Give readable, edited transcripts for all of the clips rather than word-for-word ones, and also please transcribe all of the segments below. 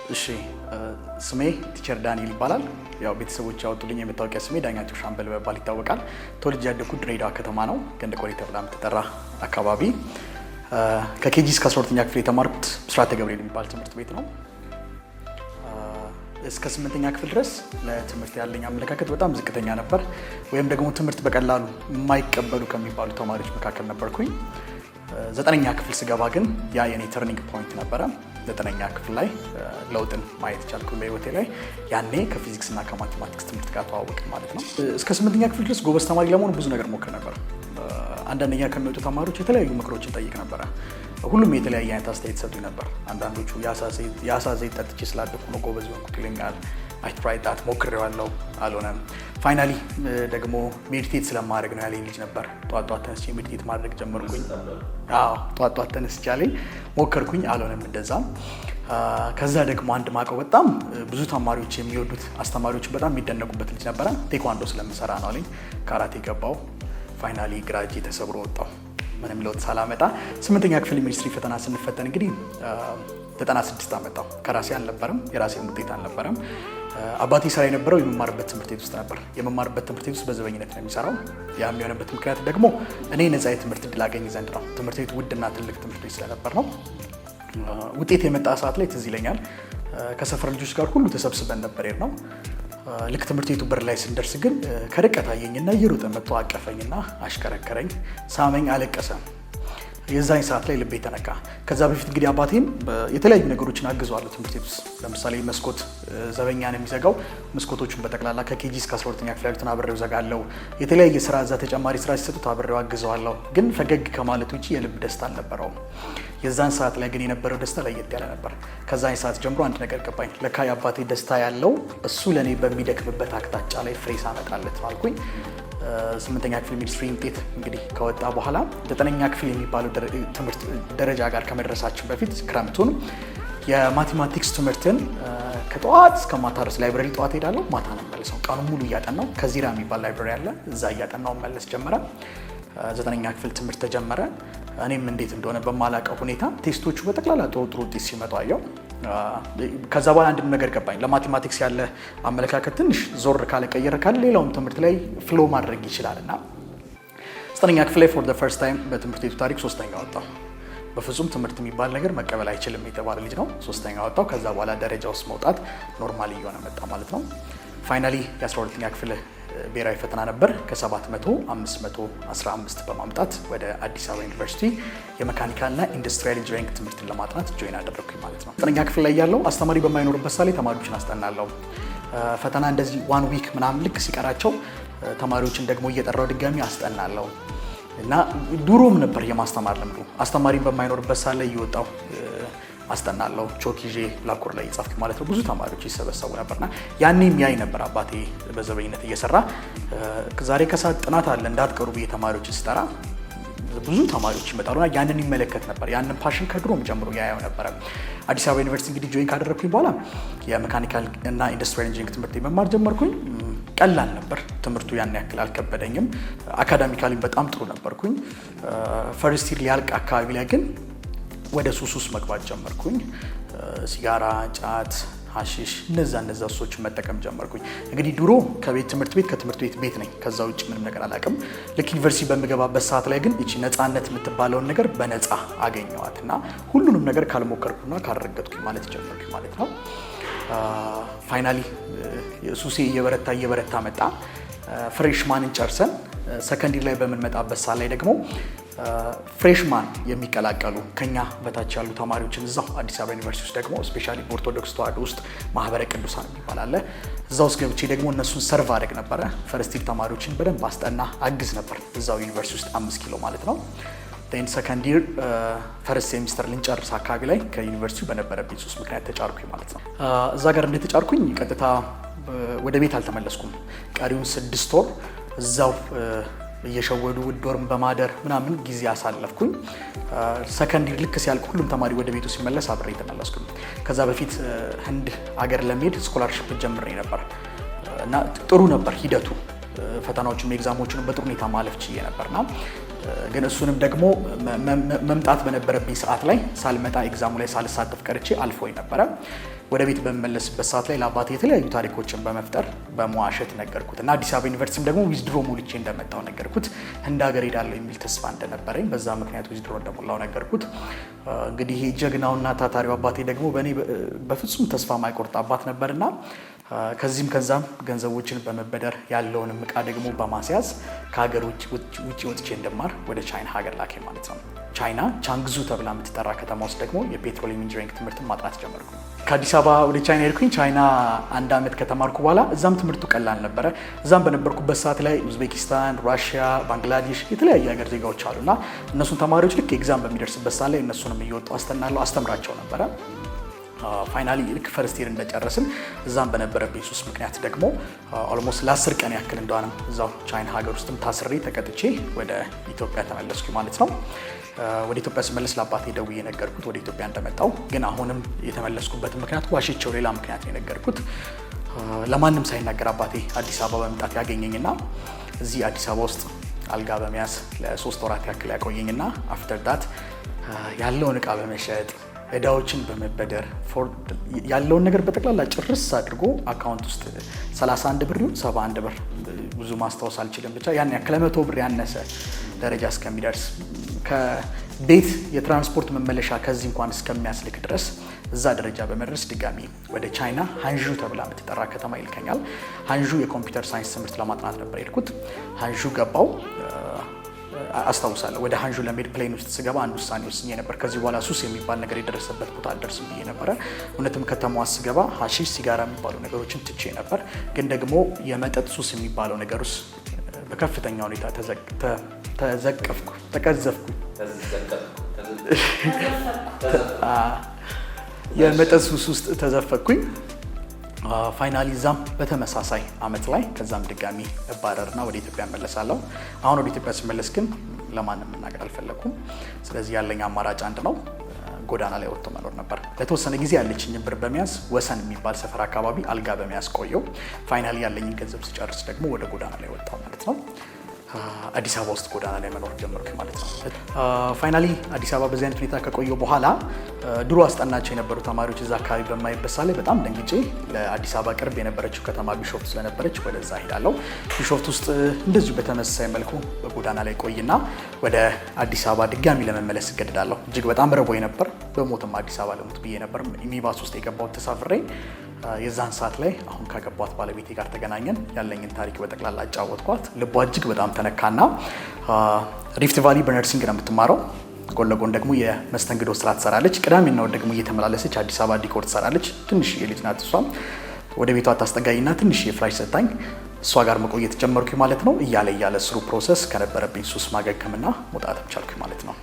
እሺ ስሜ ቲቸር ዳንኤል ይባላል። ያው ቤተሰቦች ያወጡልኝ የመታወቂያ ስሜ ዳኛቸው ሻምበል በመባል ይታወቃል። ተወልጄ ያደግኩት ድሬዳዋ ከተማ ነው፣ ገንደ ቆሬ ተብላ የምትጠራ አካባቢ። ከኬጂ እስከ 12ኛ ክፍል የተማርኩት ብስራተ ገብርኤል የሚባል ትምህርት ቤት ነው። እስከ 8ኛ ክፍል ድረስ ለትምህርት ያለኝ አመለካከት በጣም ዝቅተኛ ነበር፣ ወይም ደግሞ ትምህርት በቀላሉ የማይቀበሉ ከሚባሉ ተማሪዎች መካከል ነበርኩኝ። 9ኛ ክፍል ስገባ ግን ያ የኔ ተርኒንግ ፖይንት ነበረ። 9ኛ ክፍል ላይ ለውጥን ማየት ቻልኩ በህይወቴ ላይ። ያኔ ከፊዚክስ እና ከማቴማቲክስ ትምህርት ጋር ተዋወቅን ማለት ነው። እስከ 8ኛ ክፍል ድረስ ጎበዝ ተማሪ ለመሆን ብዙ ነገር ሞክር ነበር። አንዳንደኛ ከሚወጡ ተማሪዎች የተለያዩ ምክሮችን ጠይቅ ነበረ። ሁሉም የተለያየ አይነት አስተያየት ሰጡኝ ነበር። አንዳንዶቹ የአሳ ዘይት ጠጥቼ ስላደኩ ነው ጎበዝ ሆንኩት ይለኛል። አይ ትራይድ ዳት ሞክሬዋለሁ፣ አልሆነም። ፋይናሊ ደግሞ ሜዲቴት ስለማድረግ ነው ያለኝ ልጅ ነበር። ጧት ተነስቼ ሜዲቴት ማድረግ ጀመርኩኝ። ጧት ተነስቼ ያለኝ ሞከርኩኝ፣ አልሆነም እንደዛም። ከዛ ደግሞ አንድ ማቀው በጣም ብዙ ተማሪዎች የሚወዱት አስተማሪዎች በጣም የሚደነቁበት ልጅ ነበረ። ቴኳንዶ ስለምሰራ ነው አለኝ። ካራቴ ገባው። ፋይናሊ ግራ እጄ ተሰብሮ ወጣው ምንም ለውጥ ሳላመጣ። 8ኛ ክፍል ሚኒስትሪ ፈተና ስንፈተን እንግዲህ 96 አመጣው። ከራሴ አልነበረም፣ የራሴን ውጤት አልነበረም። አባቴ ስራ የነበረው የመማርበት ትምህርት ቤት ውስጥ ነበር። የመማርበት ትምህርት ቤት ውስጥ በዘበኝነት ነው የሚሰራው። ያ የሚሆነበት ምክንያት ደግሞ እኔ ነፃ የትምህርት እድል አገኝ ዘንድ ነው። ትምህርት ቤቱ ውድና ትልቅ ትምህርት ቤት ስለነበር ነው። ውጤት የመጣ ሰዓት ላይ ትዝ ይለኛል፣ ከሰፈር ልጆች ጋር ሁሉ ተሰብስበን ነበር የሄድነው። ልክ ትምህርት ቤቱ በር ላይ ስንደርስ ግን ከርቀት አየኝና እየሮጠ መጥቶ አቀፈኝና አሽከረከረኝ፣ ሳመኝ፣ አለቀሰ። የዛኝ ሰዓት ላይ ልቤ ተነካ። ከዛ በፊት እንግዲህ አባቴም የተለያዩ ነገሮችን አግዘዋለሁ ትምህርት ቤት ውስጥ። ለምሳሌ መስኮት ዘበኛ ነው የሚዘጋው። መስኮቶቹን በጠቅላላ ከኬጂ እስከ 12ኛ ክፍል ያሉትን አብሬው ዘጋለሁ። የተለያየ ስራ እዛ ተጨማሪ ስራ ሲሰጡት አብሬው አግዘዋለሁ። ግን ፈገግ ከማለት ውጭ የልብ ደስታ አልነበረውም። የዛን ሰዓት ላይ ግን የነበረው ደስታ ለየት ያለ ነበር። ከዛኝ ሰዓት ጀምሮ አንድ ነገር ገባኝ። ለካ የአባቴ ደስታ ያለው እሱ ለእኔ በሚደክምበት አቅጣጫ ላይ ፍሬ ሳመጣለት ነው አልኩኝ። 8ኛ ክፍል ሚኒስትሪ ውጤት እንግዲህ ከወጣ በኋላ 9ኛ ክፍል የሚባለው ትምህርት ደረጃ ጋር ከመድረሳችን በፊት ክረምቱን የማቴማቲክስ ትምህርትን ከጠዋት እስከ ማታ ድረስ ላይብረሪ ጠዋት ሄዳለሁ፣ ማታ ነው መለሰው። ቀኑን ሙሉ እያጠናው ከዚራ የሚባል ላይብረሪ አለ፣ እዛ እያጠናው መለስ ጀመረ። 9ኛ ክፍል ትምህርት ተጀመረ። እኔም እንዴት እንደሆነ በማላውቀው ሁኔታ ቴስቶቹ በጠቅላላ ጥሩ ውጤት ሲመጡ አየው። ከዛ በኋላ አንድ ነገር ገባኝ። ለማቴማቲክስ ያለ አመለካከት ትንሽ ዞር ካለ ቀየር ካለ ሌላውም ትምህርት ላይ ፍሎ ማድረግ ይችላል እና 9ኛ ክፍል ላይ ፎር ዘ ፈርስት ታይም በትምህርት ቤቱ ታሪክ 3ኛ ወጣሁ። በፍጹም ትምህርት የሚባል ነገር መቀበል አይችልም የተባለ ልጅ ነው። 3ኛ ወጣሁ። ከዛ በኋላ ደረጃ ውስጥ መውጣት ኖርማል እየሆነ መጣ ማለት ነው። ፋይናሊ የ12ኛ ክፍል ብሔራዊ ፈተና ነበር። ከ700 515 በማምጣት ወደ አዲስ አበባ ዩኒቨርሲቲ የመካኒካልና ኢንዱስትሪያል ኢንጂነሪንግ ትምህርትን ለማጥናት ጆይን አደረግኩኝ ማለት ነው። 9ኛ ክፍል ላይ ያለው አስተማሪ በማይኖርበት ሳሌ ተማሪዎችን አስጠናለሁ። ፈተና እንደዚህ 1 ዊክ ምናምን ልክ ሲቀራቸው ተማሪዎችን ደግሞ እየጠራው ድጋሚ አስጠናለሁ እና ድሮም ነበር የማስተማር ልምዱ። አስተማሪን በማይኖርበት ሳሌ እየወጣው አስጠናለሁ። ቾክ ይዤ ብላክቦርድ ላይ እየጻፍኩ ማለት ነው። ብዙ ተማሪዎች ይሰበሰቡ ነበርና ያኔም ያይ ነበር አባቴ በዘበኝነት እየሰራ። ዛሬ ከሰዓት ጥናት አለ እንዳትቀሩ ብዬ ተማሪዎች ስጠራ ብዙ ተማሪዎች ይመጣሉና ያንን ይመለከት ነበር። ያንን ፓሽን ከድሮም ጀምሮ ያየው ነበረ። አዲስ አበባ ዩኒቨርሲቲ እንግዲህ ጆይን ካደረግኩኝ በኋላ የሜካኒካል እና ኢንዱስትሪያል ኢንጂነሪንግ ትምህርት መማር ጀመርኩኝ። ቀላል ነበር ትምህርቱ፣ ያን ያክል አልከበደኝም። አካዳሚካሊ በጣም ጥሩ ነበርኩኝ። ፈርስት ይር ሊያልቅ አካባቢ ላይ ግን ወደ ሱስ መግባት ጀመርኩኝ። ሲጋራ፣ ጫት፣ ሀሺሽ እነዛ ሱሶችን መጠቀም ጀመርኩኝ። እንግዲህ ድሮ ከትምህርት ቤት ቤት ነኝ። ከዛ ውጭ ምንም ነገር አላውቅም። ልክ ዩኒቨርሲቲ በምገባበት ሰዓት ላይ ግን እቺ ነፃነት የምትባለውን ነገር በነፃ አገኘዋት እና ሁሉንም ነገር ካልሞከርኩና ካልረገጥኩኝ ማለት ጀመርኩኝ ማለት ነው። ፋይናሊ ሱሴ እየበረታ መጣ። ፍሬሽማንን ጨርሰን ሰከንዲር ላይ በምንመጣበት ሰዓት ላይ ደግሞ ፍሬሽማን የሚቀላቀሉ ከኛ በታች ያሉ ተማሪዎችን እዛው አዲስ አበባ ዩኒቨርሲቲ ውስጥ ደግሞ ስፔሻሊ በኦርቶዶክስ ተዋሕዶ ውስጥ ማህበረ ቅዱሳን የሚባል አለ። እዛ ውስጥ ገብቼ ደግሞ እነሱን ሰርቭ አደረግ ነበረ። ፈርስት ይር ተማሪዎችን በደንብ አስጠና፣ አግዝ ነበር እዛው ዩኒቨርሲቲ ውስጥ 5 ኪሎ ማለት ነው። ቴን ሰከንድ ይር ፈርስት ሴሚስተር ልንጨርስ አካባቢ ላይ ከዩኒቨርሲቲው በነበረብኝ ሱስ ምክንያት ተጫርኩኝ ማለት ነው። እዛ ጋር እንደተጫርኩኝ ቀጥታ ወደ ቤት አልተመለስኩም። ቀሪውን 6 ወር እዛው እየሸወዱ ዶርም በማደር ምናምን ጊዜ አሳለፍኩኝ። ሰከንድ ልክ ሲያልቅ ሁሉም ተማሪ ወደ ቤቱ ሲመለስ አብሬ ተመለስኩኝ። ከዛ በፊት ህንድ አገር ለመሄድ ስኮላርሺፕ ጀምሬ ነበር እና ጥሩ ነበር ሂደቱ። ፈተናዎችም ኤግዛሞችንም በጥሩ ሁኔታ ማለፍ ችዬ ነበርና ግን እሱንም ደግሞ መምጣት በነበረብኝ ሰዓት ላይ ሳልመጣ ኤግዛሙ ላይ ሳልሳተፍ ቀርቼ አልፎኝ ነበረ። ወደ ቤት በመመለስበት ሰዓት ላይ ለአባቴ የተለያዩ ታሪኮችን በመፍጠር በመዋሸት ነገርኩት እና አዲስ አበባ ዩኒቨርሲቲም ደግሞ ዊዝድሮ ሞልቼ እንደመጣው ነገርኩት። ህንድ ሀገር ሄዳለሁ የሚል ተስፋ እንደነበረኝ በዛ ምክንያት ዊዝድሮ እንደሞላው ነገርኩት። እንግዲህ ጀግናውና ታታሪው አባቴ ደግሞ በእኔ በፍጹም ተስፋ ማይቆርጥ አባት ነበርና ከዚህም ከዛም ገንዘቦችን በመበደር ያለውንም እቃ ደግሞ በማስያዝ ከሀገር ውጭ ወጥቼ እንደማር ወደ ቻይና ሀገር ላኬ ማለት ነው። ቻይና ቻንግዙ ተብላ የምትጠራ ከተማ ውስጥ ደግሞ የፔትሮሊየም ኢንጂነሪንግ ትምህርትን ማጥናት ጀመርኩ። ከአዲስ አበባ ወደ ቻይና ሄድኩኝ። ቻይና 1 ዓመት ከተማርኩ በኋላ እዛም ትምህርቱ ቀላል ነበረ። እዛም በነበርኩበት ሰዓት ላይ ኡዝቤኪስታን፣ ራሽያ፣ ባንግላዴሽ የተለያየ ሀገር ዜጋዎች አሉና እነሱን ተማሪዎች ልክ ኤግዛም በሚደርስበት ሰዓት ላይ እነሱንም እየወጡ አስተምራቸው ነበረ። ፋይናሊ ልክ ፈርስት ይር እንደጨረስን እዛም በነበረብኝ ሱስ ምክንያት ደግሞ ኦልሞስት ለ10 ቀን ያክል እንደሆነም እዛው ቻይና ሀገር ውስጥም ታስሬ ተቀጥቼ ወደ ኢትዮጵያ ተመለስኩ ማለት ነው። ወደ ኢትዮጵያ ስመለስ ለአባቴ ደውዬ ነገርኩት ወደ ኢትዮጵያ እንደመጣው። ግን አሁንም የተመለስኩበት ምክንያት ዋሽቼው ሌላ ምክንያት ነው የነገርኩት። ለማንም ሳይናገር አባቴ አዲስ አበባ በመምጣት ያገኘኝና እዚህ አዲስ አበባ ውስጥ አልጋ በመያዝ ለ3 ወራት ያክል ያቆየኝና አፍተር ዳት ያለውን እቃ በመሸጥ እዳዎችን በመበደር ያለውን ነገር በጠቅላላ ጭርስ አድርጎ አካውንት ውስጥ 31 ብር ይሁን 71 ብር ብዙ ማስታወስ አልችልም፣ ብቻ ያን ያክል 100 ብር ያነሰ ደረጃ እስከሚደርስ ከቤት የትራንስፖርት መመለሻ ከዚህ እንኳን እስከሚያስልክ ድረስ እዛ ደረጃ በመድረስ ድጋሚ ወደ ቻይና ሃንዡ ተብላ የምትጠራ ከተማ ይልከኛል። ሃንዡ የኮምፒውተር ሳይንስ ትምህርት ለማጥናት ነበር የሄድኩት። ሃንዡ ገባው። አስታውሳለሁ ወደ ሃንዡ ለመሄድ ፕሌን ውስጥ ስገባ አንድ ውሳኔ ወስኜ ነበር። ከዚህ በኋላ ሱስ የሚባል ነገር የደረሰበት ቦታ አልደርስም ብዬ ነበረ። እውነትም ከተማዋ ስገባ ሀሺሽ፣ ሲጋራ የሚባሉ ነገሮችን ትቼ ነበር። ግን ደግሞ የመጠጥ ሱስ የሚባለው ነገር ውስጥ በከፍተኛ ሁኔታ ተቀዘፍኩ። የመጠጥ ሱስ ውስጥ ተዘፈቅኩኝ። ፋይናሊ እዛም በተመሳሳይ አመት ላይ ከዛም ድጋሚ እባረርና ወደ ኢትዮጵያ እመለሳለሁ። አሁን ወደ ኢትዮጵያ ስመለስ ግን ለማንም መናገር አልፈለኩም። ስለዚህ ያለኝ አማራጭ አንድ ነው፣ ጎዳና ላይ ወጥቶ መኖር ነበር። ለተወሰነ ጊዜ ያለችኝን ብር በመያዝ ወሰን የሚባል ሰፈር አካባቢ አልጋ በመያዝ ቆየው። ፋይናሊ ያለኝን ገንዘብ ስጨርስ ደግሞ ወደ ጎዳና ላይ ወጣው ማለት ነው። አዲስ አበባ ውስጥ ጎዳና ላይ መኖር ጀመርኩ ማለት ነው። ፋይናሊ አዲስ አበባ በዚህ አይነት ሁኔታ ከቆየው በኋላ ድሮ አስጠናቸው የነበሩ ተማሪዎች እዛ አካባቢ በማይበት ላይ በጣም ደንግጬ ለአዲስ አበባ ቅርብ የነበረችው ከተማ ቢሾፍት ስለነበረች ወደዛ ሄዳለሁ። ቢሾፍት ውስጥ እንደዚሁ በተመሳሳይ መልኩ በጎዳና ላይ ቆይና ወደ አዲስ አበባ ድጋሚ ለመመለስ እገድዳለሁ። እጅግ በጣም ረቦኝ ነበር። በሞትም አዲስ አበባ ለሞት ብዬ ነበር ሚኒባስ ውስጥ የገባሁት ተሳፍሬ። የዛን ሰዓት ላይ አሁን ካገቧት ባለቤቴ ጋር ተገናኘን። ያለኝን ታሪክ በጠቅላላ አጫወትኳት። ልቧ እጅግ በጣም ተነካና ሪፍት ቫሊ በነርሲንግ ነው የምትማረው። ጎን ለጎን ደግሞ የመስተንግዶ ስራ ትሰራለች። ቅዳሜና እሁድ ደግሞ እየተመላለሰች አዲስ አበባ ዲኮር ትሰራለች። ትንሽ የልጅ ናት እሷም። ወደ ቤቷ ታስጠጋኝና ትንሽ የፍራሽ ሰጣኝ። እሷ ጋር መቆየት ጀመርኩኝ ማለት ነው። እያለ ስሩ ፕሮሰስ ከነበረብኝ ሱስ ማገገምና መውጣት ቻልኩኝ ማለት ነው።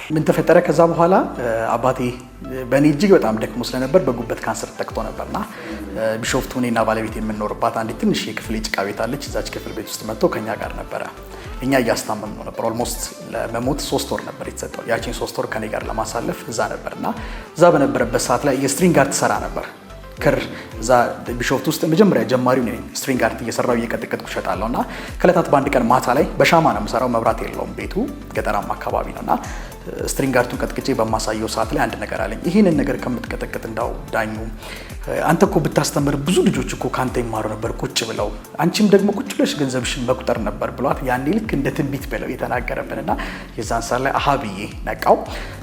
ምን ተፈጠረ? ከዛ በኋላ አባቴ በእኔ እጅግ በጣም ደክሞ ስለነበር በጉበት ካንሰር ተጠቅቶ ነበርና ቢሾፍቱ እኔና ባለቤት የምንኖርባት አንዲት ትንሽ የክፍል ጭቃ ቤት አለች። እዛች ክፍል ቤት ውስጥ መጥቶ ከኛ ጋር ነበረ። እኛ እያስታመም ነው ነበር። ኦልሞስት ለመሞት 3 ወር ነበር የተሰጠው። ያቺን 3 ወር ከኔ ጋር ለማሳለፍ እዛ ነበርና እዛ በነበረበት ሰዓት ላይ የስትሪንግ አርት ሰራ ነበር። ክር እዛ ቢሾፍቱ ውስጥ መጀመሪያ ጀማሪው ነኝ። ስትሪንግ አርት እየሰራው እየቀጠቀጥኩ እሸጣለሁ እና ከዕለታት በአንድ ቀን ማታ ላይ በሻማ ነው የምሰራው። መብራት የለውም ቤቱ ገጠራማ አካባቢ ነው እና ስትሪንግ አርቱን ቀጥቅጬ በማሳየው ሰዓት ላይ አንድ ነገር አለኝ። ይህንን ነገር ከምትቀጠቅጥ እንዳው ዳኙ አንተ እኮ ብታስተምር ብዙ ልጆች እኮ ካንተ ይማሩ ነበር ቁጭ ብለው፣ አንቺም ደግሞ ቁጭ ብለሽ ገንዘብሽን መቁጠር ነበር ብሏት ያኔ ልክ እንደ ትንቢት ብለው የተናገረብንና የዛን ሰዓት ላይ አሃ ብዬ ነቃው።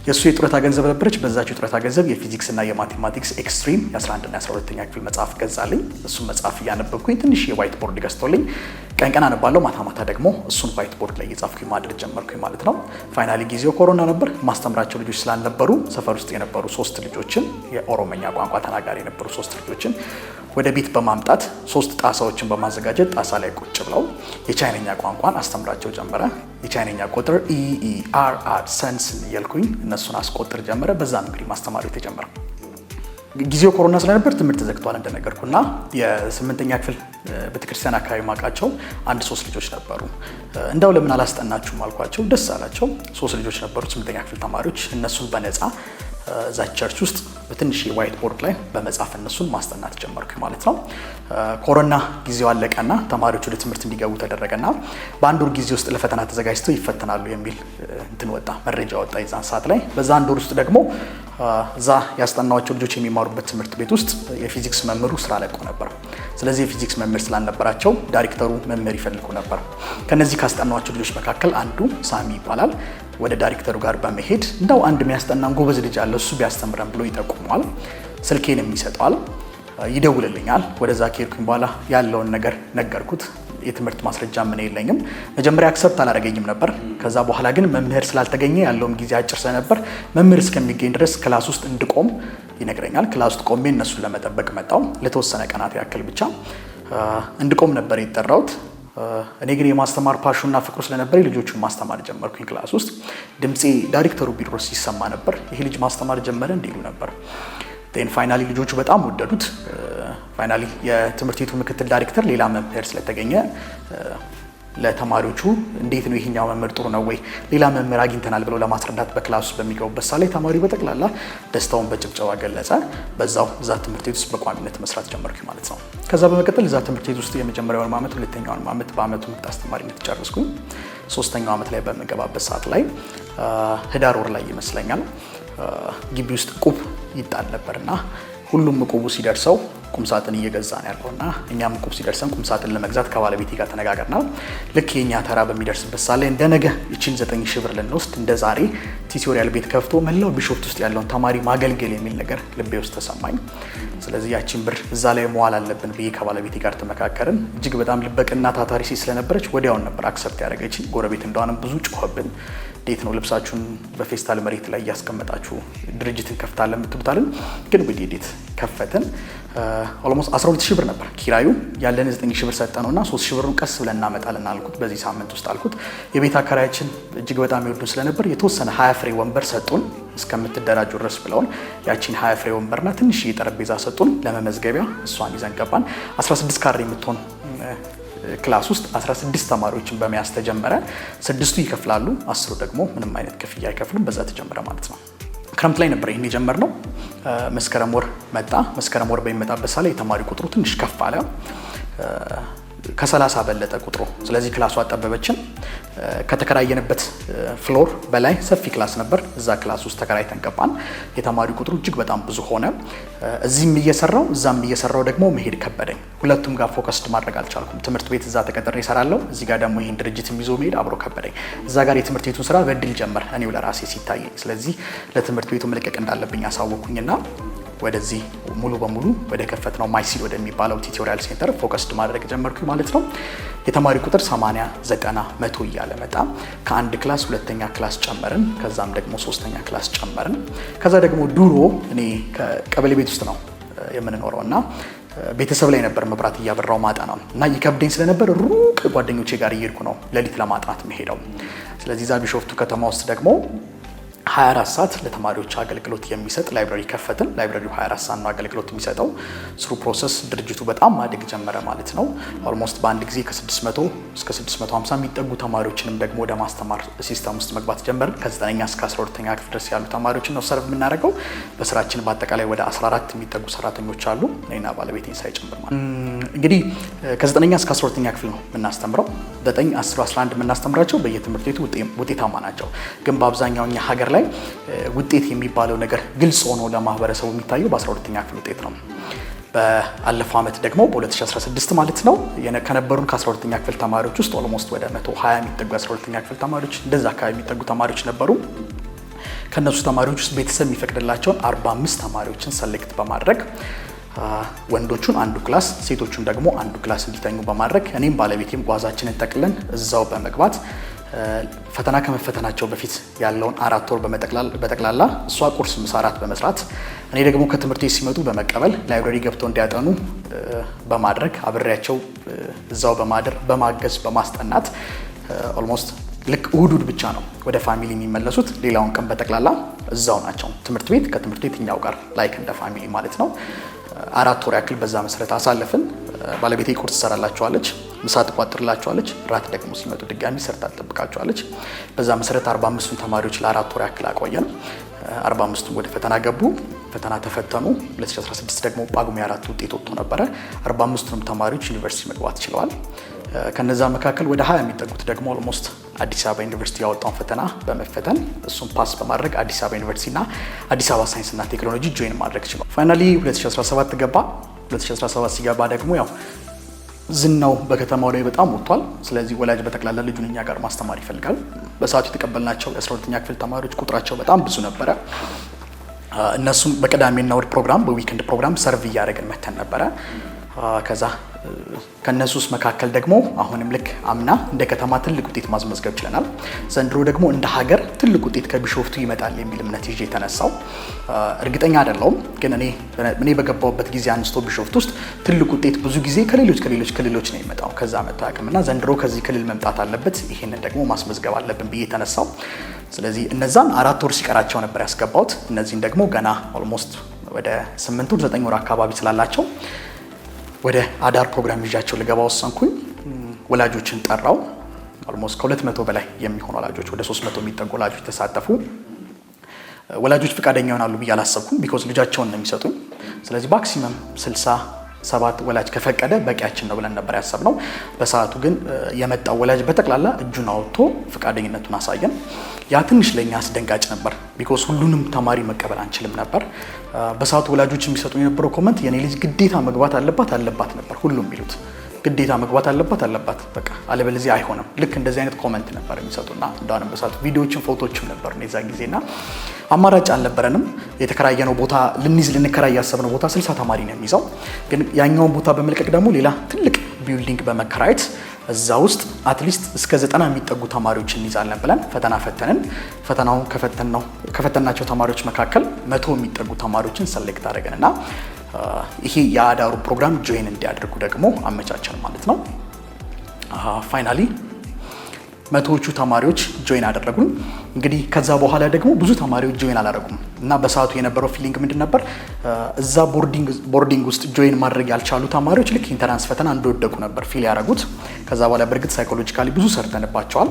የእሱ የጡረታ ገንዘብ ነበረች። በዛች የጡረታ ገንዘብ የፊዚክስ እና የማቴማቲክስ ኤክስትሪም የ11 እና 12ኛ ክፍል መጽሐፍ ገዛልኝ። እሱን መጽሐፍ እያነበብኩኝ ትንሽ የዋይት ቦርድ ገዝቶልኝ ቀን ቀን አነባለሁ፣ ማታ ማታ ደግሞ እሱን ዋይት ቦርድ ላይ እየጻፍኩኝ ማድረግ ጀመርኩኝ ማለት ነው። ፋይናሊ ጊዜው ኮሮና ነበር። ማስተምራቸው ልጆች ስላልነበሩ ሰፈር ውስጥ የነበሩ 3 ልጆችን የኦሮመኛ ቋንቋ ተናጋሪ የነበሩ 3 ልጆችን ወደ ቤት በማምጣት 3 ጣሳዎችን በማዘጋጀት ጣሳ ላይ ቁጭ ብለው የቻይነኛ ቋንቋን አስተምራቸው ጀመረ። የቻይነኛ ቁጥር ኢኢአር አድ ሰንስ እያልኩኝ እነሱን አስቆጥር ጀመረ። በዛ እንግዲህ ማስተማሩ የተጀመረ። ጊዜው ኮሮና ስለነበር ትምህርት ተዘግቷል እንደነገርኩና የ8ኛ ክፍል ቤተክርስቲያን አካባቢ ማቃቸው 1-3 ልጆች ነበሩ። እንዳው ለምን አላስጠናችሁም አልኳቸው። ደስ አላቸው። 3 ልጆች ነበሩ 8ኛ ክፍል ተማሪዎች። እነሱን በነፃ እዛ ቸርች ውስጥ በትንሽ ዋይት ቦርድ ላይ በመጻፍ እነሱን ማስጠናት ጀመርኩ ማለት ነው። ኮሮና ጊዜው አለቀና ተማሪዎች ወደ ትምህርት እንዲገቡ ተደረገና በአንድ ወር ጊዜ ውስጥ ለፈተና ተዘጋጅተው ይፈተናሉ የሚል መረጃ ወጣ የዛን ሰዓት ላይ። በዛ አንድ ወር ውስጥ ደግሞ እዛ ያስጠናዋቸው ልጆች የሚማሩበት ትምህርት ቤት ውስጥ የፊዚክስ መምህሩ ስራ ለቆ ነበር። ስለዚህ የፊዚክስ መምህር ስላልነበራቸው ዳይሬክተሩ መምህር ይፈልጉ ነበር። ከነዚህ ካስጠናዋቸው ልጆች መካከል አንዱ ሳሚ ይባላል። ወደ ዳይሬክተሩ ጋር በመሄድ እንደው አንድ የሚያስጠናን ጎበዝ ልጅ አለ እሱ ቢያስተምረን ብሎ ይጠቁመዋል። ስልኬንም ይሰጠዋል፣ ይደውልልኛል። ወደዛ ከሄድኩኝ በኋላ ያለውን ነገር ነገርኩት። የትምህርት ማስረጃ ምን የለኝም። መጀመሪያ አክሰፕት አላደረገኝም ነበር። ከዛ በኋላ ግን መምህር ስላልተገኘ ያለውም ጊዜ አጭር ስለነበር መምህር እስከሚገኝ ድረስ ክላስ ውስጥ እንድቆም ይነግረኛል። ክላስ ውስጥ ቆሜ እነሱን ለመጠበቅ መጣው። ለተወሰነ ቀናት ያክል ብቻ እንድቆም ነበር የተጠራሁት። እኔ ግን የማስተማር ፓሹና ፍቅሩ ስለነበር ልጆቹን ማስተማር ጀመርኩኝ። ክላስ ውስጥ ድምፄ ዳይሬክተሩ ቢሮ ሲሰማ ነበር። ይሄ ልጅ ማስተማር ጀመረ እንዲሉ ነበር። ፋይናሊ ልጆቹ በጣም ወደዱት። ፋይናሊ የትምህርት ቤቱ ምክትል ዳይሬክተር ሌላ መምህር ስለተገኘ ለተማሪዎቹ እንዴት ነው ይሄኛው መምህር ጥሩ ነው ወይ ሌላ መምህር አግኝተናል ብለው ለማስረዳት በክላስ ውስጥ በሚገቡበት ሰዓት ላይ ተማሪው በጠቅላላ ደስታውን በጭብጨባ ገለጸ። በዛው እዛ ትምህርት ቤት ውስጥ በቋሚነት መስራት ጀመርኩ ማለት ነው። ከዛ በመቀጠል እዛ ትምህርት ቤት ውስጥ የመጀመሪያውን ዓመት፣ ሁለተኛውን ዓመት በአመቱ ምርጥ አስተማሪነት ጨረስኩኝ። ሶስተኛው ዓመት ላይ በምገባበት ሰዓት ላይ ህዳር ወር ላይ ይመስለኛል ግቢ ውስጥ ቁብ ይጣል ነበርና ሁሉም ቁቡ ሲደርሰው ቁምሳጥን እየገዛን ያለውና እኛም ቁብ ሲደርሰን ቁምሳጥን ለመግዛት ከባለቤቴ ጋር ተነጋገርና ልክ የኛ ተራ በሚደርስበት ሰዓት ላይ እንደነገ እቺን 9000 ብር ልንወስድ እንደ ዛሬ ቲዩቶሪያል ቤት ከፍቶ መላው ቢሾፍት ውስጥ ያለውን ተማሪ ማገልገል የሚል ነገር ልቤ ውስጥ ተሰማኝ። ስለዚህ ያቺን ብር እዛ ላይ መዋል አለብን ብዬ ከባለቤቴ ጋር ተመካከርን። እጅግ በጣም ልበቅና ታታሪ ስለነበረች ወዲያውን ነበር አክሰፕት ያደረገችኝ። ጎረቤት እንደሆነም ብዙ ጮኸብን። እንዴት ነው ልብሳችሁን በፌስታል መሬት ላይ እያስቀመጣችሁ ድርጅትን ከፍታለን የምትሉታልን? ግን እንዴት ከፈትን። ኦልሞስት 12000 ብር ነበር ኪራዩ። ያለን 9000 ብር ሰጠነውና 3000 ብሩን ቀስ ብለን እናመጣለን አልኩት። በዚህ ሳምንት ውስጥ አልኩት። የቤት አከራያችን እጅግ በጣም ይወዱን ስለነበር የተወሰነ 20 ፍሬ ወንበር ሰጡን እስከምትደራጁ ድረስ ብለውን ያቺን 20 ፍሬ ወንበርና ትንሽዬ ጠረጴዛ ሰጡን ለመመዝገቢያ። እሷን ይዘን ገባን። 16 ካሬ የምትሆን ክላስ ውስጥ 16 ተማሪዎችን በመያዝ ተጀመረ። 6ቱ ይከፍላሉ፣ 10ሩ ደግሞ ምንም አይነት ክፍያ አይከፍሉም። በዛ ተጀመረ ማለት ነው። ክረምት ላይ ነበር ይሄን የጀመርነው። መስከረም ወር መጣ። መስከረም ወር በሚመጣበት ሰዓት ላይ የተማሪ ቁጥሩ ትንሽ ከፍ አለ። ከ30 በለጠ ቁጥሩ። ስለዚህ ክላሱ አጠበበችን። ከተከራየንበት ፍሎር በላይ ሰፊ ክላስ ነበር። እዛ ክላስ ውስጥ ተከራይተን ገባን። የተማሪ ቁጥሩ እጅግ በጣም ብዙ ሆነ። እዚህም እየሰራው እዛም እየሰራው ደግሞ መሄድ ከበደኝ። ሁለቱም ጋር ፎከስድ ማድረግ አልቻልኩም። ትምህርት ቤት እዛ ተቀጥሬ እሰራለሁ፣ እዚህ ጋር ደግሞ ይሄን ድርጅትም ይዞ መሄድ አብሮ ከበደኝ። እዛ ጋር የትምህርት ቤቱን ስራ በድል ጀመር እኔው ለራሴ ሲታየኝ። ስለዚህ ለትምህርት ቤቱ መልቀቅ እንዳለብኝ አሳወኩኝና ወደዚህ ሙሉ በሙሉ ወደ ከፈትነው ማይሲል ወደሚባለው ቲዩቶሪያል ሴንተር ፎከስድ ማድረግ ጀመርኩ ማለት ነው። የተማሪ ቁጥር 80፣ 90፣ 100 እያለ መጣ። ከአንድ ክላስ ሁለተኛ ክላስ ጨመርን። ከዛም ደግሞ ሶስተኛ ክላስ ጨመርን። ከዛ ደግሞ ድሮ እኔ ከቀበሌ ቤት ውስጥ ነው የምንኖረውና ቤተሰብ ላይ ነበር መብራት እያበራው ማጠናው እና ይከብደኝ ስለነበር ሩቅ ጓደኞቼ ጋር እየሄድኩ ነው ሌሊት ለማጥናት መሄደው። ስለዚህ ዛ ቢሾፍቱ ከተማ ውስጥ ደግሞ 24 ሰዓት ለተማሪዎች አገልግሎት የሚሰጥ ላይብራሪ ከፈትን። ላይብራሪው 24 ሰዓት ነው አገልግሎት የሚሰጠው። ስሩ ፕሮሰስ ድርጅቱ በጣም ማደግ ጀመረ ማለት ነው። ኦልሞስት በአንድ ጊዜ ከ600 እስከ 650 የሚጠጉ ተማሪዎችንም ደግሞ ወደ ማስተማር ሲስተም ውስጥ መግባት ጀመርን። ከ9ኛ እስከ 12ኛ ክፍል ድረስ ያሉ ተማሪዎችን ነው ሰርቭ የምናደርገው። በስራችን በአጠቃላይ ወደ 14 የሚጠጉ ሰራተኞች አሉ፣ እኔና ባለቤቴን ሳይጨምር ማለት እንግዲህ ከ9ኛ እስከ 12ኛ ክፍል ነው የምናስተምረው። 9፣ 10፣ 11 የምናስተምራቸው በየትምህርት ቤቱ ውጤታማ ናቸው። ግን በአብዛኛው እኛ ሀገር ላይ ውጤት የሚባለው ነገር ግልጽ ሆኖ ለማህበረሰቡ የሚታየው በ12ኛ ክፍል ውጤት ነው። በአለፈው ዓመት ደግሞ በ2016 ማለት ነው ከነበሩን ከ12ኛ ክፍል ተማሪዎች ውስጥ ኦልሞስት ወደ 120 የሚጠጉ 12ኛ ክፍል ተማሪዎች እንደዛ አካባቢ የሚጠጉ ተማሪዎች ነበሩ። ከነሱ ተማሪዎች ውስጥ ቤተሰብ የሚፈቅድላቸውን 45 ተማሪዎችን ሰሌክት በማድረግ ወንዶቹን አንዱ ክላስ ሴቶቹን ደግሞ አንዱ ክላስ እንዲተኙ በማድረግ እኔም ባለቤቴም ጓዛችንን ጠቅለን እዛው በመግባት ፈተና ከመፈተናቸው በፊት ያለውን 4 ወር በጠቅላላ እሷ ቁርስ፣ ምሳ፣ እራት በመስራት እኔ ደግሞ ከትምህርት ቤት ሲመጡ በመቀበል ላይብራሪ ገብተው እንዲያጠኑ በማድረግ አብሬያቸው እዛው በማደር በማገዝ በማስጠናት ኦልሞስት ልክ እሁድ ብቻ ነው ወደ ፋሚሊ የሚመለሱት። ሌላውን ቀን በጠቅላላ እዛው ናቸው ትምህርት ቤት ከትምህርት ቤት እኛው ጋር ላይክ እንደ ፋሚሊ ማለት ነው። 4 ወር ያክል በዛ መሰረት አሳለፍን። ባለቤቴ ቁርስ ትሰራላቸዋለች፣ ምሳ ትቋጥርላቸዋለች፣ ራት ደግሞ ሲመጡ ድጋሚ ሰርታ ትጠብቃቸዋለች። በዛ መሰረት 45ቱን ተማሪዎች ለ4 ወር ያክል አቆየን። 45ቱን ወደ ፈተና ገቡ። ፈተና ተፈተኑ። 2016 ደግሞ ጳጉሜ 4 ውጤት ወጥቶ ነበረ። 45ቱንም ተማሪዎች ዩኒቨርሲቲ መግባት ችለዋል። ከነዛ መካከል ወደ 20 የሚጠጉት ደግሞ ኦልሞስት አዲስ አበባ ዩኒቨርሲቲ ያወጣውን ፈተና በመፈተን እሱን ፓስ በማድረግ አዲስ አበባ ዩኒቨርሲቲና አዲስ አበባ ሳይንስና ቴክኖሎጂ ጆይን ማድረግ ችሏል። ፋይናሊ 2017 ገባ። 2017 ሲገባ ደግሞ ያው ዝናው በከተማው ላይ በጣም ወጥቷል። ስለዚህ ወላጅ በጠቅላላ ልጁን እኛ ጋር ማስተማር ይፈልጋል። በሰዓቱ የተቀበልናቸው የ12ኛ ክፍል ተማሪዎች ቁጥራቸው በጣም ብዙ ነበረ። እነሱም በቅዳሜና እሁድ ፕሮግራም፣ በዊክንድ ፕሮግራም ሰርቭ እያደረግን መተን ነበረ። ከዛ ከነሱ ውስጥ መካከል ደግሞ አሁንም ልክ አምና እንደ ከተማ ትልቅ ውጤት ማስመዝገብ ችለናል። ዘንድሮ ደግሞ እንደ ሀገር ትልቅ ውጤት ከቢሾፍቱ ይመጣል የሚል እምነት ይዤ የተነሳው እርግጠኛ አይደለሁም፣ ግን እኔ በገባሁበት ጊዜ አንስቶ ቢሾፍቱ ውስጥ ትልቅ ውጤት ብዙ ጊዜ ከሌሎች ክልሎች ነው የሚመጣው። ከዛ መጥቶ አቅምና ዘንድሮ ከዚህ ክልል መምጣት አለበት፣ ይሄንን ደግሞ ማስመዝገብ አለብን ብዬ የተነሳው። ስለዚህ እነዛን 4 ወር ሲቀራቸው ነበር ያስገባሁት። እነዚህን ደግሞ ገና ኦልሞስት ወደ 8 ወር 9 ወር አካባቢ ስላላቸው ወደ አዳር ፕሮግራም ይዣቸው ልገባ ወሰንኩኝ። ወላጆችን ጠራው። ኦልሞስት ከ200 በላይ የሚሆኑ ወላጆች፣ ወደ 300 የሚጠጉ ወላጆች ተሳተፉ። ወላጆች ፈቃደኛ ይሆናሉ ብዬ አላሰብኩም፣ ቢኮዝ ልጃቸውን ነው የሚሰጡኝ። ስለዚህ ማክሲመም 67 ወላጅ ከፈቀደ በቂያችን ነው ብለን ነበር ያሰብነው። በሰዓቱ ግን የመጣው ወላጅ በጠቅላላ እጁን አውጥቶ ፈቃደኝነቱን አሳየን። ያ ትንሽ ለኛ አስደንጋጭ ነበር፣ ቢኮዝ ሁሉንም ተማሪ መቀበል አንችልም ነበር። በሰዓቱ ወላጆች የሚሰጡ የነበረው ኮመንት የኔ ልጅ ግዴታ መግባት አለባት ነበር። ሁሉም የሚሉት ግዴታ መግባት አለባት በቃ አለበለዚያ አይሆንም። ልክ እንደዚህ አይነት ኮመንት ነበር የሚሰጡና እንደውም በሰዓቱ ቪዲዮዎችን ፎቶዎችን ነበር የዛ ጊዜና አማራጭ አልነበረንም። የተከራየነው ቦታ ልንከራይ ያሰብነው ቦታ 60 ተማሪ ነው የሚይዘው። ግን ያኛውን ቦታ በመልቀቅ ደግሞ ሌላ ትልቅ ቢልዲንግ በመከራየት እዛ ውስጥ አትሊስት እስከ 90 የሚጠጉ ተማሪዎችን እንይዛለን ብለን ፈተና ፈተንን። ፈተናውን ከፈተናቸው ተማሪዎች መካከል 100 የሚጠጉ ተማሪዎችን ሰሌክት አደረግንና ይሄ የአዳሩ ፕሮግራም ጆይን እንዲያደርጉ ደግሞ አመቻቸን ማለት ነው። ፋይናሊ 100ዎቹ ተማሪዎች ጆይን አደረጉን። እንግዲህ ከዛ በኋላ ደግሞ ብዙ ተማሪዎች ጆይን አላደረጉም እና በሰዓቱ የነበረው ፊሊንግ ምንድን ነበር? እዛ ቦርዲንግ ውስጥ ጆይን ማድረግ ያልቻሉ ተማሪዎች ልክ ኢንተራንስ ፈተና እንደወደቁ ነበር ፊል ያደረጉት። ከዛ በኋላ በእርግጥ ሳይኮሎጂካሊ ብዙ ሰርተንባቸዋል።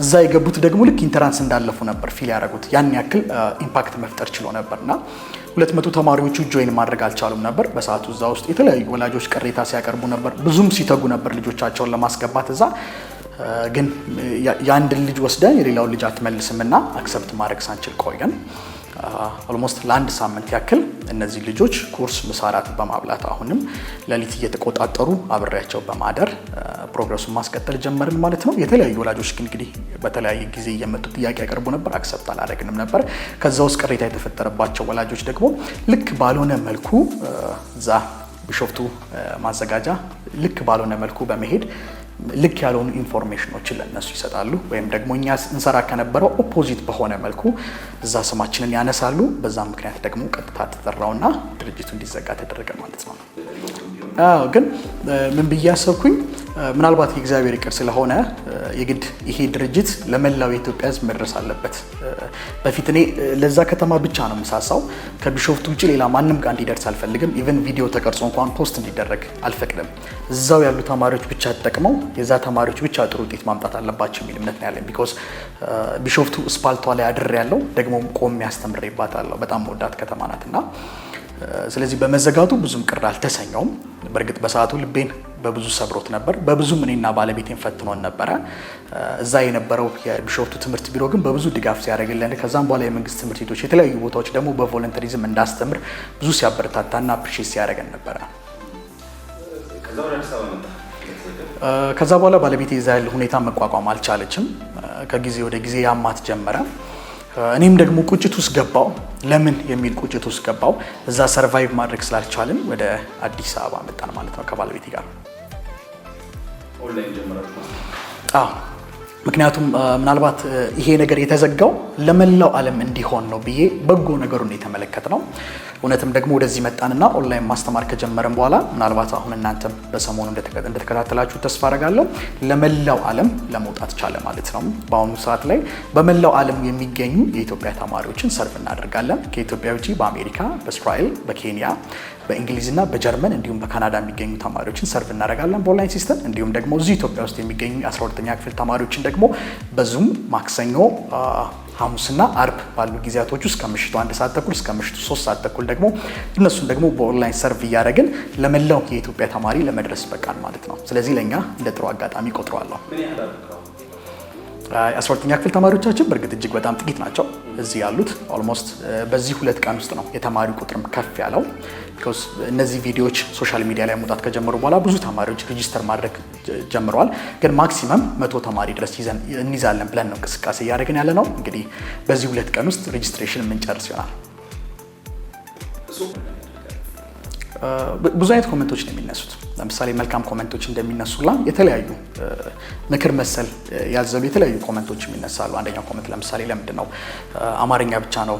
እዛ የገቡት ደግሞ ልክ ኢንተራንስ እንዳለፉ ነበር ፊል ያደረጉት። ያን ያክል ኢምፓክት መፍጠር ችሎ ነበርና 200 ተማሪዎቹ ጆይን ማድረግ አልቻሉም ነበር። በሰዓቱ እዛ ውስጥ የተለያዩ ወላጆች ቅሬታ ሲያቀርቡ ነበር። ብዙም ሲተጉ ነበር ልጆቻቸውን ለማስገባት እዛ። ግን የአንድን ልጅ ወስደን የሌላውን ልጅ አትመልስም እና አክሰፕት ማድረግ ሳንችል ቆየን። ኦልሞስት ለአንድ ሳምንት ያክል እነዚህ ልጆች ኩርስ፣ ምሳ፣ እራት በማብላት አሁንም ሌሊት እየተቆጣጠሩ አብሬያቸው በማደር ፕሮግረሱን ማስቀጠል ጀመርን ማለት ነው። የተለያዩ ወላጆች ግን እንግዲህ በተለያየ ጊዜ እየመጡ ጥያቄ ያቀርቡ ነበር፣ አክሰፕት አላደረግንም ነበር። ከዛ ውስጥ ቅሬታ የተፈጠረባቸው ወላጆች ደግሞ ልክ ባልሆነ መልኩ እዛ ቢሾፍቱ ማዘጋጃ ልክ ባልሆነ መልኩ በመሄድ ልክ ያልሆኑ ኢንፎርሜሽኖችን ለነሱ ይሰጣሉ፣ ወይም ደግሞ እኛ እንሰራ ከነበረው ኦፖዚት በሆነ መልኩ እዛ ስማችንን ያነሳሉ። በዛ ምክንያት ደግሞ ቀጥታ ተጠራውና ድርጅቱ እንዲዘጋ ተደረገ ማለት ነው። ግን ምን ብዬ አሰብኩኝ፣ ምናልባት የእግዚአብሔር ይቅር ስለሆነ የግድ ይሄ ድርጅት ለመላው የኢትዮጵያ ሕዝብ መድረስ አለበት። በፊት እኔ ለዛ ከተማ ብቻ ነው የምሳሳው። ከቢሾፍቱ ውጭ ሌላ ማንም ጋር እንዲደርስ አልፈልግም። ኢቨን ቪዲዮ ተቀርጾ እንኳን ፖስት እንዲደረግ አልፈቅድም። እዛው ያሉ ተማሪዎች ብቻ ተጠቅመው የዛ ተማሪዎች ብቻ ጥሩ ውጤት ማምጣት አለባቸው የሚል እምነት ነው ያለኝ። ቢኮዝ ቢሾፍቱ ስፓልቷ ላይ አድሬ ያለው ደግሞ ቆሜ አስተምሬባታለሁ። በጣም መወዳት ከተማ ናትና ስለዚህ በመዘጋቱ ብዙም ቅር አልተሰኘውም። በእርግጥ በሰዓቱ ልቤን በብዙ ሰብሮት ነበር። በብዙም እኔና ባለቤቴን ፈትኖን ነበረ። እዛ የነበረው የቢሾፍቱ ትምህርት ቢሮ ግን በብዙ ድጋፍ ሲያደርግልን፣ ከዛም በኋላ የመንግስት ትምህርት ቤቶች፣ የተለያዩ ቦታዎች ደግሞ በቮለንተሪዝም እንዳስተምር ብዙ ሲያበረታታና አፕሪሼት ሲያደርገን ነበረ። ከዛ በኋላ ባለቤቴ እዛ ያለ ሁኔታ መቋቋም አልቻለችም። ከጊዜ ወደ ጊዜ ያማት ጀመረ። እኔም ደግሞ ቁጭት ውስጥ ገባው። ለምን የሚል ቁጭት ውስጥ ገባው። እዛ ሰርቫይቭ ማድረግ ስላልቻልን ወደ አዲስ አበባ መጣን ማለት ነው ከባለቤቴ ጋር። ምክንያቱም ምናልባት ይሄ ነገር የተዘጋው ለመላው ዓለም እንዲሆን ነው ብዬ በጎ ነገሩን የተመለከት ነው። እውነትም ደግሞ ወደዚህ መጣንና ኦንላይን ማስተማር ከጀመረን በኋላ ምናልባት አሁን እናንተም በሰሞኑ እንደተከታተላችሁ ተስፋ አደርጋለሁ ለመላው ዓለም ለመውጣት ቻለ ማለት ነው። በአሁኑ ሰዓት ላይ በመላው ዓለም የሚገኙ የኢትዮጵያ ተማሪዎችን ሰርቭ እናደርጋለን። ከኢትዮጵያ ውጪ በአሜሪካ፣ በእስራኤል፣ በኬንያ፣ በእንግሊዝና በጀርመን እንዲሁም በካናዳ የሚገኙ ተማሪዎችን ሰርቭ እናደርጋለን በኦንላይን ሲስተም። እንዲሁም ደግሞ እዚህ ኢትዮጵያ ውስጥ የሚገኙ የ12ኛ ክፍል ተማሪዎችን ደግሞ በዙም ማክሰኞ ሐሙስና አርብ ባሉ ጊዜያቶች ውስጥ ከምሽቱ 1 ሰዓት ተኩል እስከ ምሽቱ 3 ሰዓት ተኩል ደግሞ እነሱን ደግሞ በኦንላይን ሰርቭ እያደረግን ለመላው የኢትዮጵያ ተማሪ ለመድረስ በቃን ማለት ነው። ስለዚህ ለኛ እንደ ጥሩ አጋጣሚ ቆጥረዋለሁ። 12ኛ ክፍል ተማሪዎቻችን በእርግጥ እጅግ በጣም ጥቂት ናቸው እዚህ ያሉት። ኦልሞስት በዚህ 2 ቀን ውስጥ ነው የተማሪ ቁጥርም ከፍ ያለው። ቢኮዝ እነዚህ ቪዲዮዎች ሶሻል ሚዲያ ላይ መውጣት ከጀመሩ በኋላ ብዙ ተማሪዎች ሬጂስተር ማድረግ ጀምረዋል። ግን ማክሲመም 100 ተማሪ ድረስ እንይዛለን ብለን ነው እንቅስቃሴ እያደረግን ያለ ነው። እንግዲህ በዚህ 2 ቀን ውስጥ ሬጂስትሬሽን የምንጨርስ ይሆናል። ብዙ አይነት ኮሜንቶች ነው የሚነሱት። ለምሳሌ መልካም ኮሜንቶች እንደሚነሱላ የተለያዩ ምክር መሰል ያዘሉ የተለያዩ ኮሜንቶች የሚነሳሉ። አንደኛው ኮሜንት ለምሳሌ ለምንድን ነው አማርኛ ብቻ ነው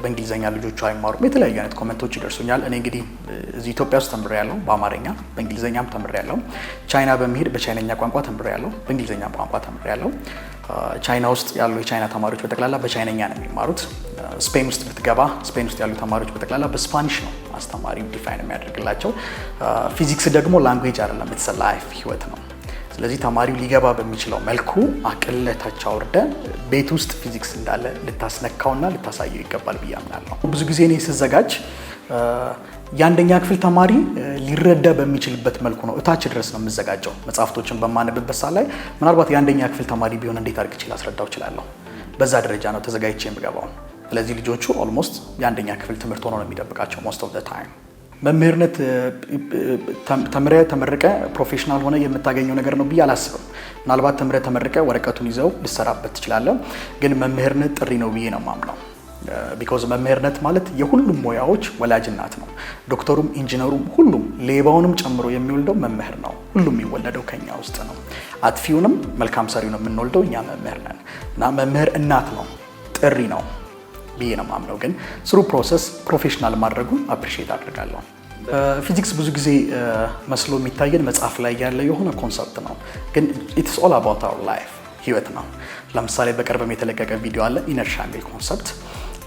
በእንግሊዘኛ ልጆቹ አይማሩም? የተለያዩ አይነት ኮሜንቶች ይደርሱኛል። እኔ እንግዲህ እዚህ ኢትዮጵያ ውስጥ ተምሬያለሁ፣ በአማርኛ በእንግሊዘኛም ተምሬያለሁ። ቻይና በመሄድ በቻይነኛ ቋንቋ ተምሬያለሁ፣ በእንግሊዘኛ ቋንቋ ተምሬያለሁ። ቻይና ውስጥ ያሉ የቻይና ተማሪዎች በጠቅላላ በቻይነኛ ነው የሚማሩት። ስፔን ውስጥ ብትገባ ስፔን ውስጥ ያሉ ተማሪዎች በጠቅላላ በስፓኒሽ ነው አስተማሪው ዲፋይን የሚያደርግላቸው። ፊዚክስ ደግሞ ላንጉዌጅ አይደለም፣ ኢትስ ላይፍ ህይወት ነው። ስለዚህ ተማሪው ሊገባ በሚችለው መልኩ አቅለታች አውርደ ቤት ውስጥ ፊዚክስ እንዳለ ልታስነካውና ልታሳየው ይገባል ብዬ አምናለሁ። ብዙ ጊዜ እኔ ስዘጋጅ የአንደኛ ክፍል ተማሪ ሊረዳ በሚችልበት መልኩ ነው እታች ድረስ ነው የምዘጋጀው። መጽሐፍቶችን በማነብበት ሰዓት ላይ ምናልባት የአንደኛ ክፍል ተማሪ ቢሆን እንዴት አድርጌ ላስረዳው እችላለሁ? በዛ ደረጃ ነው ተዘጋጅቼ የምገባው። ስለዚህ ልጆቹ ኦልሞስት የአንደኛ ክፍል ትምህርት ሆኖ ነው የሚጠብቃቸው ሞስት ኦፍ ዘ ታይም። መምህርነት ተመርቀ ፕሮፌሽናል ሆነ የምታገኘው ነገር ነው ብዬ አላስብም። ምናልባት ተመርቀ ወረቀቱን ይዘው ልሰራበት ትችላለህ፣ ግን መምህርነት ጥሪ ነው ብዬ ነው የማምነው። ቢኮዝ መምህርነት ማለት የሁሉም ሙያዎች ወላጅ እናት ነው። ዶክተሩም፣ ኢንጂነሩም፣ ሁሉም ሌባውንም ጨምሮ የሚወልደው መምህር ነው። ሁሉም የሚወለደው ከኛ ውስጥ ነው። አጥፊውንም መልካም ሰሪው ነው የምንወልደው እኛ መምህር ነን እና መምህር እናት ነው፣ ጥሪ ነው ብዬ ነው የማምነው። ግን ስሩ ፕሮሰስ ፕሮፌሽናል ማድረጉን አፕሪሺየት አድርጋለሁ። ፊዚክስ ብዙ ጊዜ መስሎ የሚታየን መጽሐፍ ላይ ያለ የሆነ ኮንሰፕት ነው፣ ግን ኢትስ ኦል አባውት አወር ላይፍ ህይወት ነው። ለምሳሌ በቅርብም የተለቀቀ ቪዲዮ አለ ኢነርሻ የሚል ኮንሰፕት።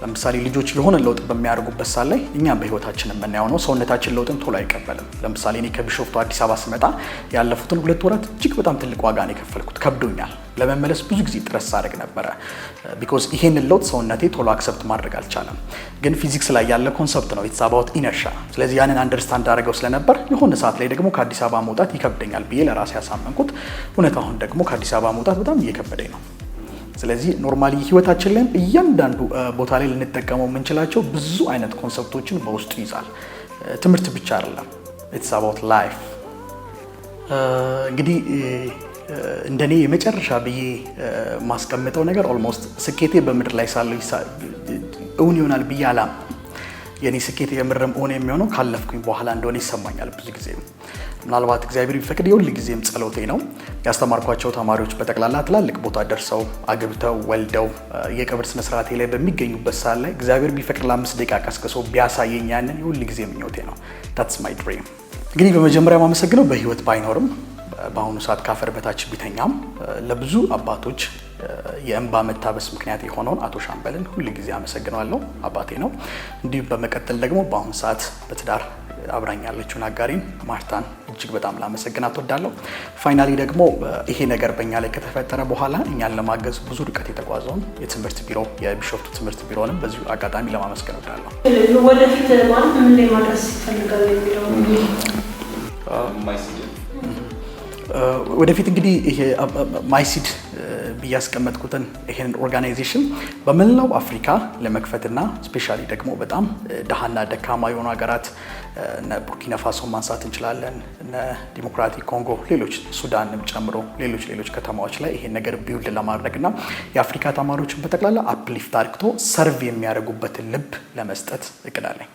ለምሳሌ ልጆች የሆነ ለውጥ በሚያደርጉበት ሰዓት ላይ እኛ በህይወታችን የምናየው ነው። ሰውነታችን ለውጥን ቶሎ አይቀበልም። ለምሳሌ እኔ ከቢሾፍቱ አዲስ አበባ ስመጣ ያለፉትን 2 ወራት እጅግ በጣም ትልቅ ዋጋ ነው የከፈልኩት። ከብዶኛል። ለመመለስ ብዙ ጊዜ ጥረት ሳደርግ ነበረ። ቢኮዝ ይሄንን ለውጥ ሰውነቴ ቶሎ አክሰፕት ማድረግ አልቻለም። ግን ፊዚክስ ላይ ያለ ኮንሰፕት ነው ኢትስ አባውት ኢነርሻ። ስለዚህ ያንን አንደርስታንድ አድርገው ስለነበር የሆነ ሰዓት ላይ ደግሞ ከአዲስ አበባ መውጣት ይከብደኛል ብዬ ለራሴ ያሳመንኩት። እውነት አሁን ደግሞ ከአዲስ አበባ መውጣት በጣም እየከበደኝ ነው። ስለዚህ ኖርማሊ ህይወታችን ላይ እያንዳንዱ ቦታ ላይ ልንጠቀመው የምንችላቸው ብዙ አይነት ኮንሰፕቶችን በውስጡ ይዛል። ትምህርት ብቻ አይደለም፣ ኢትስ አባውት ላይፍ። እንግዲህ እንደኔ የመጨረሻ ብዬ ማስቀምጠው ነገር ኦልሞስት ስኬቴ በምድር ላይ ሳለው እውን ይሆናል ብዬ አላም። የኔ ስኬት የምርም ሆነ የሚሆነው ካለፍኩኝ በኋላ እንደሆነ ይሰማኛል። ብዙ ጊዜ ምናልባት እግዚአብሔር ቢፈቅድ የሁል ጊዜም ጸሎቴ ነው ያስተማርኳቸው ተማሪዎች በጠቅላላ ትላልቅ ቦታ ደርሰው አግብተው ወልደው የቀብር ስነ ስርዓቴ ላይ በሚገኙበት ሰዓት ላይ እግዚአብሔር ቢፈቅድ ለ5 ደቂቃ ቀስቅሶ ቢያሳየኝ ያንን የሁል ጊዜ ምኞቴ ነው። ታትስ ማይ ድሪም። እንግዲህ በመጀመሪያ ማመሰግነው በህይወት ባይኖርም በአሁኑ ሰዓት ካፈር በታች ቢተኛም ለብዙ አባቶች የእንባ መታበስ ምክንያት የሆነውን አቶ ሻምበልን ሁሉ ጊዜ አመሰግነዋለሁ። አባቴ ነው። እንዲሁም በመቀጠል ደግሞ በአሁኑ ሰዓት በትዳር አብራኝ ያለችውን አጋሪን ማርታን እጅግ በጣም ላመሰግናት እወዳለሁ። ፋይናሊ ደግሞ ይሄ ነገር በእኛ ላይ ከተፈጠረ በኋላ እኛን ለማገዝ ብዙ ርቀት የተጓዘውን የትምህርት ቢሮ የቢሾፍቱ ትምህርት ቢሮንም በዚሁ አጋጣሚ ለማመስገን እወዳለሁ። ወደፊት ማለት ምን ላይ ማድረስ ይፈልጋል የሚለው ወደፊት እንግዲህ ይሄ ማይሲድ ብያስቀመጥኩትን ይሄንን ኦርጋናይዜሽን በመላው አፍሪካ ለመክፈትና ስፔሻሊ ደግሞ በጣም ደሃና ደካማ የሆኑ ሀገራት እነ ቡርኪና ፋሶ ማንሳት እንችላለን፣ እነ ዲሞክራቲክ ኮንጎ፣ ሌሎች ሱዳንም ጨምሮ ሌሎች ከተማዎች ላይ ይሄን ነገር ቢውልድ ለማድረግና የአፍሪካ ተማሪዎችን በጠቅላላ አፕሊፍት አድርግቶ ሰርቭ የሚያደርጉበትን ልብ ለመስጠት እቅዳለኝ።